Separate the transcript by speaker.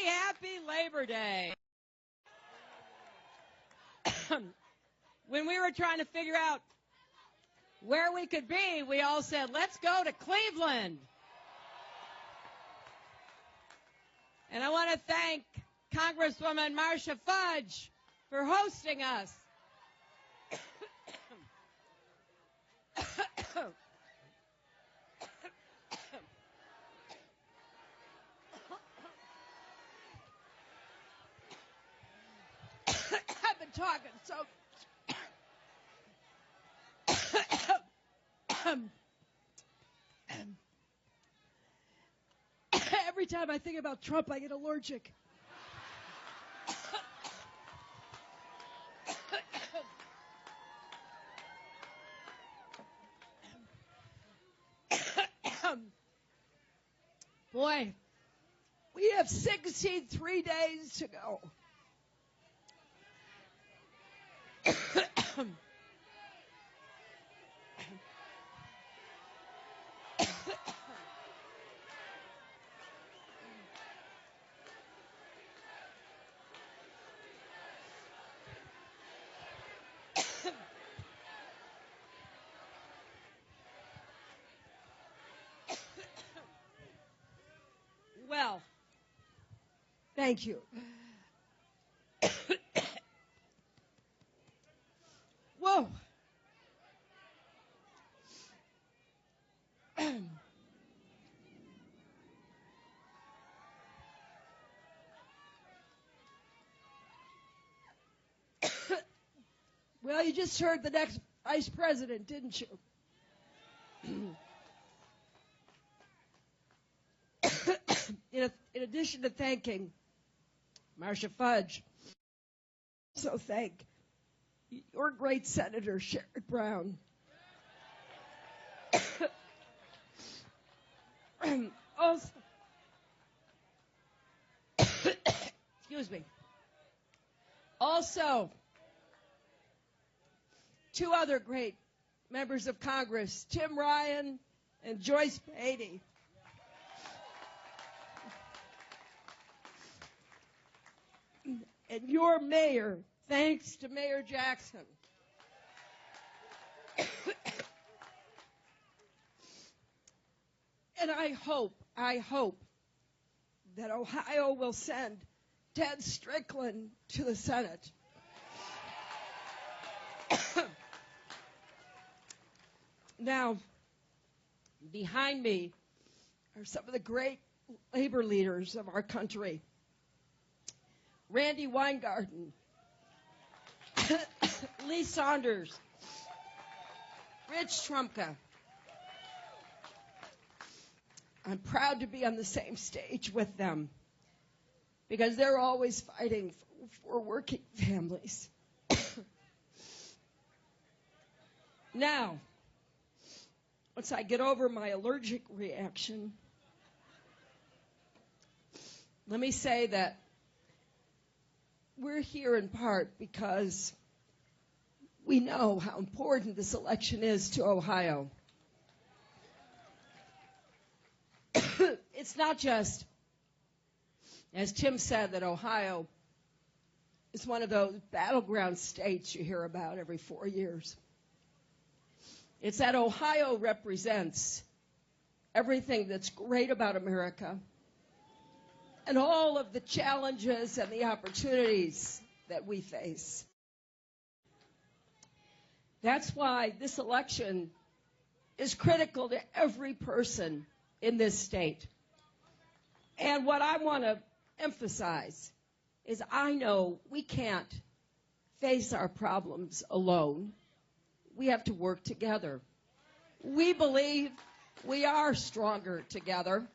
Speaker 1: happy Labor Day. When we were trying to figure out where we could be, we all said, let's go to Cleveland. And I want to thank Congresswoman Marcia Fudge for hosting us. I've been talking so every time I think about Trump, I get allergic. Boy, we have 63 days to go. Well, thank you. Whoa. Well, you just heard the next vice president, didn't you? In addition to thanking Marcia Fudge, I also thank your great Senator Sherrod Brown. Also, excuse me. Also, two other great members of Congress, Tim Ryan and Joyce Beatty. And your mayor, thanks to Mayor Jackson. And I hope that Ohio will send Ted Strickland to the Senate. Now, behind me are some of the great labor leaders of our country. Randy Weingarten, Lee Saunders, Rich Trumka. I'm proud to be on the same stage with them because they're always fighting for working families. Now, once I get over my allergic reaction, let me say that we're here in part because we know how important this election is to Ohio. It's not just, as Tim said, that Ohio is one of those battleground states you hear about every 4 years. It's that Ohio represents everything that's great about America and all of the challenges and the opportunities that we face. That's why this election is critical to every person in this state. And what I want to emphasize is I know we can't face our problems alone. We have to work together. We believe we are stronger together.